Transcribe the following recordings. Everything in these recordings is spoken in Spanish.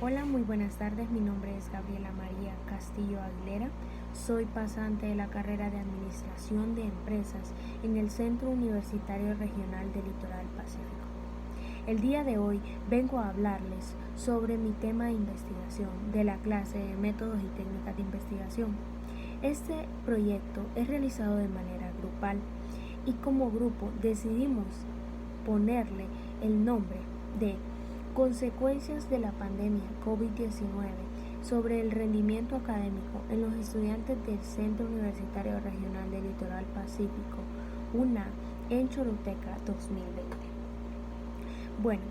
Hola, muy buenas tardes. Mi nombre es Gabriela María Castillo Aguilera. Soy pasante de la carrera de Administración de Empresas en el Centro Universitario Regional del Litoral Pacífico. El día de hoy vengo a hablarles sobre mi tema de investigación de la clase de Métodos y Técnicas de Investigación. Este proyecto es realizado de manera grupal y como grupo decidimos ponerle el nombre de Consecuencias de la pandemia COVID-19 sobre el rendimiento académico en los estudiantes del Centro Universitario Regional del Litoral Pacífico, UNA, en Choluteca 2020. Bueno,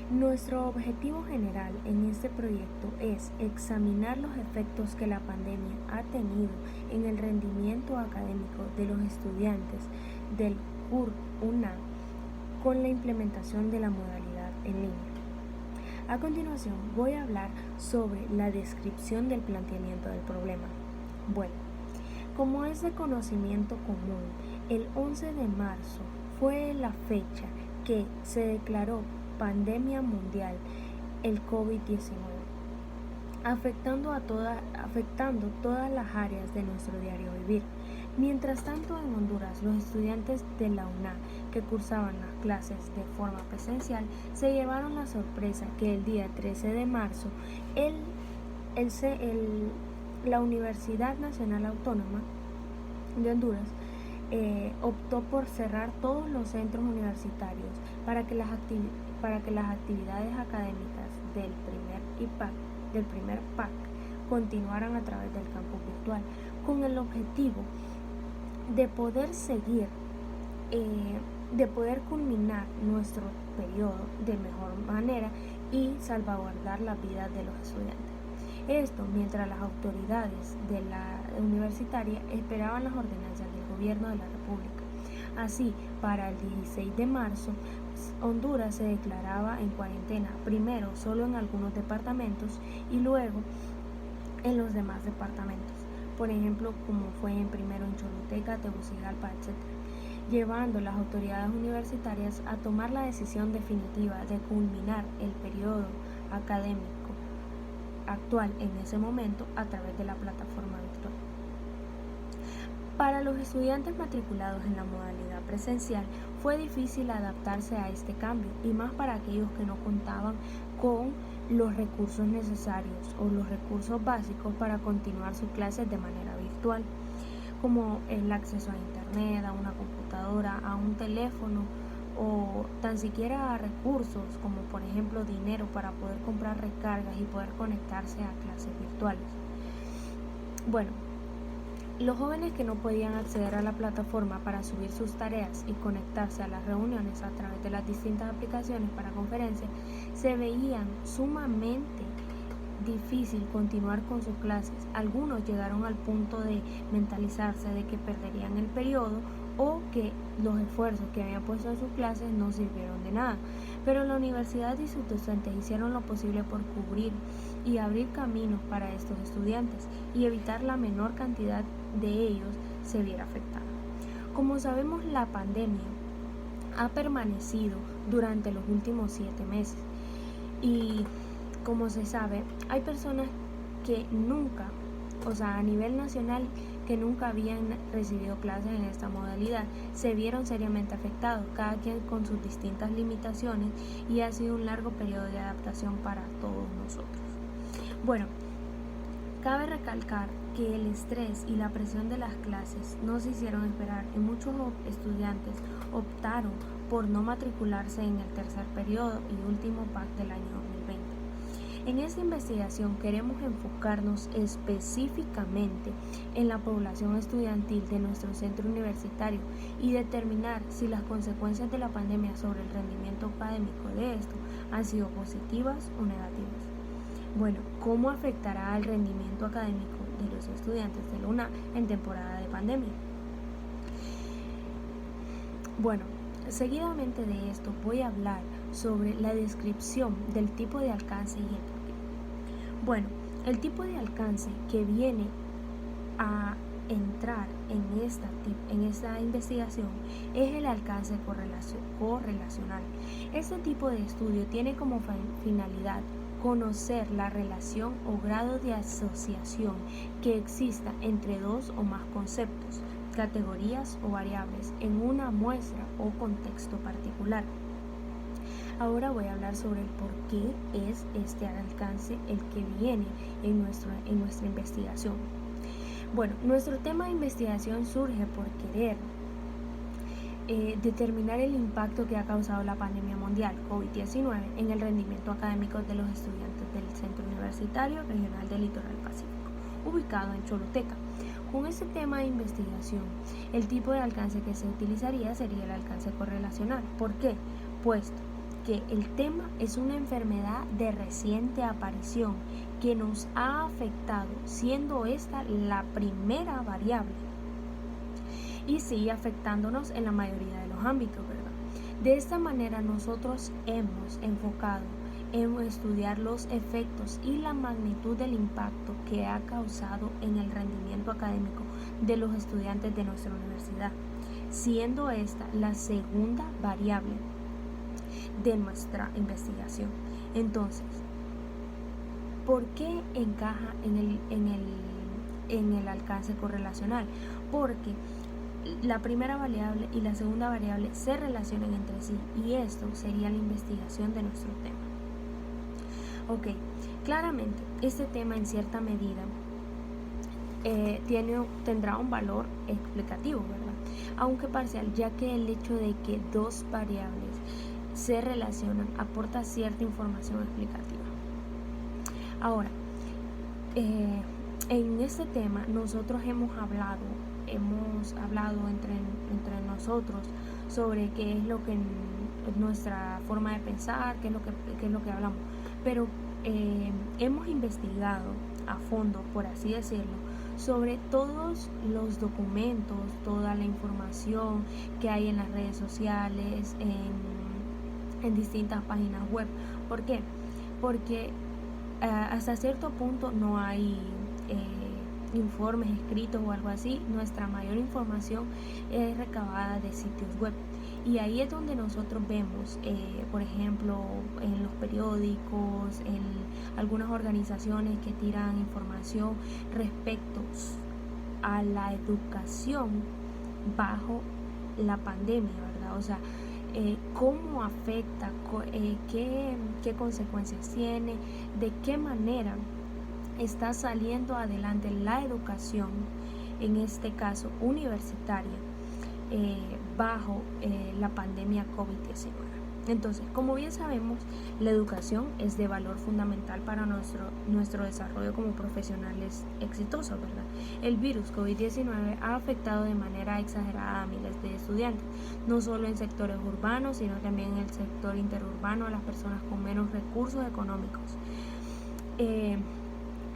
nuestro objetivo general en este proyecto es examinar los efectos que la pandemia ha tenido en el rendimiento académico de los estudiantes del CUR UNA con la implementación de la modalidad en línea. A continuación voy a hablar sobre la descripción del planteamiento del problema. Bueno, como es de conocimiento común, el 11 de marzo fue la fecha que se declaró pandemia mundial, el COVID-19, afectando todas las áreas de nuestro diario vivir. Mientras tanto, en Honduras, los estudiantes de la UNA que cursaban las clases de forma presencial se llevaron la sorpresa que el día 13 de marzo la Universidad Nacional Autónoma de Honduras optó por cerrar todos los centros universitarios para que las actividades académicas del primer PAC continuaran a través del campus virtual, con el objetivo de poder seguir, de poder culminar nuestro periodo de mejor manera y salvaguardar la vida de los estudiantes. Esto mientras las autoridades de la universitaria esperaban las ordenanzas del gobierno de la República. Así, para el 16 de marzo, Honduras se declaraba en cuarentena, primero solo en algunos departamentos y luego en los demás departamentos. Por ejemplo, como fue primero en Choluteca, Tegucigalpa, etc., llevando las autoridades universitarias a tomar la decisión definitiva de culminar el periodo académico actual en ese momento a través de la plataforma virtual. Para los estudiantes matriculados en la modalidad presencial fue difícil adaptarse a este cambio, y más para aquellos que no contaban con los recursos necesarios o los recursos básicos para continuar sus clases de manera virtual, como el acceso a internet, a una computadora, a un teléfono o tan siquiera a recursos como por ejemplo dinero para poder comprar recargas y poder conectarse a clases virtuales. Bueno, los jóvenes que no podían acceder a la plataforma para subir sus tareas y conectarse a las reuniones a través de las distintas aplicaciones para conferencias se veían sumamente difícil continuar con sus clases. Algunos llegaron al punto de mentalizarse de que perderían el periodo o que los esfuerzos que habían puesto en sus clases no sirvieron de nada. Pero la universidad y sus docentes hicieron lo posible por cubrir y abrir caminos para estos estudiantes y evitar la menor cantidad de ellos se viera afectada. Como sabemos, la pandemia ha permanecido durante los últimos 7 meses y como se sabe, hay personas que nunca, a nivel nacional, que nunca habían recibido clases en esta modalidad, se vieron seriamente afectados, cada quien con sus distintas limitaciones, y ha sido un largo periodo de adaptación para todos nosotros. Bueno, cabe recalcar que el estrés y la presión de las clases no se hicieron esperar y muchos estudiantes optaron por no matricularse en el tercer periodo y último PAC del año 2020. En esta investigación queremos enfocarnos específicamente en la población estudiantil de nuestro centro universitario y determinar si las consecuencias de la pandemia sobre el rendimiento académico de esto han sido positivas o negativas. Bueno, ¿cómo afectará al rendimiento académico de los estudiantes de la UNA en temporada de pandemia? Bueno, seguidamente de esto voy a hablar sobre la descripción del tipo de alcance y el porqué. Bueno, el tipo de alcance que viene a entrar en esta investigación es el alcance correlacional. Este tipo de estudio tiene como finalidad conocer la relación o grado de asociación que exista entre dos o más conceptos, categorías o variables en una muestra o contexto particular. Ahora voy a hablar sobre el por qué es este alcance el que viene en nuestra investigación. Bueno, nuestro tema de investigación surge por querer determinar el impacto que ha causado la pandemia mundial COVID-19 en el rendimiento académico de los estudiantes del Centro Universitario Regional del Litoral Pacífico, ubicado en Choluteca. Con este tema de investigación, el tipo de alcance que se utilizaría sería el alcance correlacional. ¿Por qué? Puesto que el tema es una enfermedad de reciente aparición que nos ha afectado, siendo esta la primera variable, y sigue afectándonos en la mayoría de los ámbitos, ¿verdad? De esta manera nosotros hemos enfocado en estudiar los efectos y la magnitud del impacto que ha causado en el rendimiento académico de los estudiantes de nuestra universidad, siendo esta la segunda variable de nuestra investigación. Entonces, ¿por qué encaja en el alcance correlacional? Porque la primera variable y la segunda variable se relacionan entre sí, y esto sería la investigación de nuestro tema. Ok, claramente este tema en cierta medida tendrá un valor explicativo, ¿verdad? Aunque parcial, ya que el hecho de que dos variables se relacionan aporta cierta información explicativa. Ahora, en este tema nosotros hemos hablado entre nosotros sobre qué es lo que nuestra forma de pensar, qué es lo que hablamos, pero hemos investigado a fondo, por así decirlo, sobre todos los documentos, toda la información que hay en las redes sociales, en distintas páginas web. ¿Por qué? Porque hasta cierto punto no hay informes escritos o algo así. Nuestra mayor información es recabada de sitios web, y ahí es donde nosotros vemos, por ejemplo, en los periódicos, en algunas organizaciones que tiran información respecto a la educación bajo la pandemia, ¿verdad? O sea, cómo afecta, qué consecuencias tiene, de qué manera está saliendo adelante la educación, en este caso universitaria, bajo la pandemia COVID-19. Entonces, como bien sabemos, la educación es de valor fundamental para nuestro desarrollo como profesionales exitosos, ¿verdad? El virus COVID-19 ha afectado de manera exagerada a miles de estudiantes, no solo en sectores urbanos, sino también en el sector interurbano, a las personas con menos recursos económicos.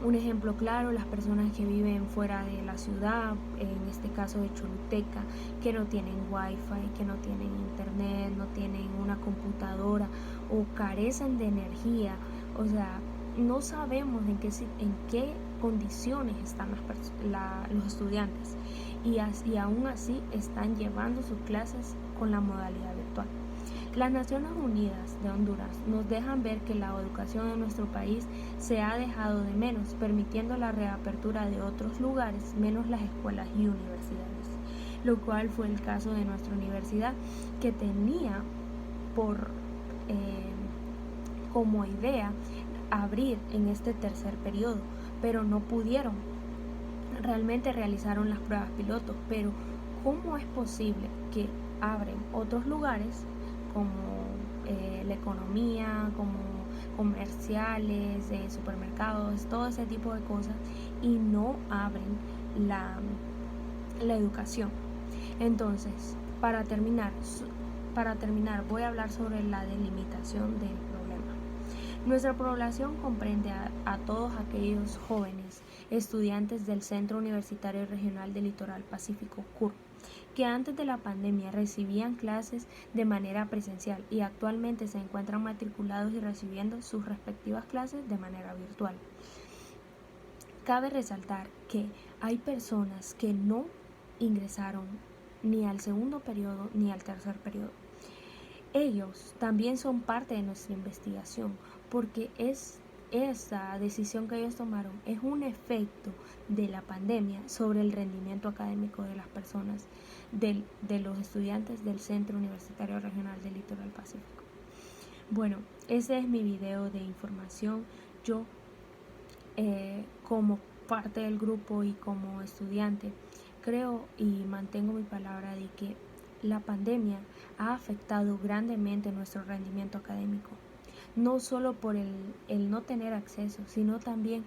Un ejemplo claro, las personas que viven fuera de la ciudad, en este caso de Choluteca, que no tienen wifi, que no tienen internet, no tienen una computadora o carecen de energía. O sea, no sabemos en qué condiciones están los estudiantes, y aún así están llevando sus clases con la modalidad virtual. Las Naciones Unidas de Honduras nos dejan ver que la educación en nuestro país se ha dejado de menos, permitiendo la reapertura de otros lugares, menos las escuelas y universidades, lo cual fue el caso de nuestra universidad, que tenía como idea abrir en este tercer periodo, pero no pudieron. Realmente realizaron las pruebas pilotos, pero ¿cómo es posible que abren otros lugares como la economía, como comerciales, supermercados, todo ese tipo de cosas, y no abren la educación? Entonces, para terminar voy a hablar sobre la delimitación del problema. Nuestra población comprende a todos aquellos jóvenes estudiantes del Centro Universitario Regional del Litoral Pacífico, CUR, que antes de la pandemia recibían clases de manera presencial y actualmente se encuentran matriculados y recibiendo sus respectivas clases de manera virtual. Cabe resaltar que hay personas que no ingresaron ni al segundo periodo ni al tercer periodo. Ellos también son parte de nuestra investigación, porque es esta decisión que ellos tomaron es un efecto de la pandemia sobre el rendimiento académico de las personas, de los estudiantes del Centro Universitario Regional del Litoral Pacífico. Bueno, ese es mi video de información. Yo, como parte del grupo y como estudiante, creo y mantengo mi palabra de que la pandemia ha afectado grandemente nuestro rendimiento académico, no solo por el no tener acceso, sino también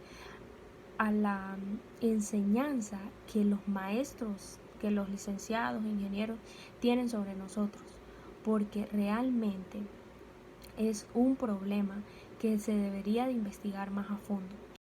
a la enseñanza que los maestros, que los licenciados, ingenieros tienen sobre nosotros, porque realmente es un problema que se debería de investigar más a fondo.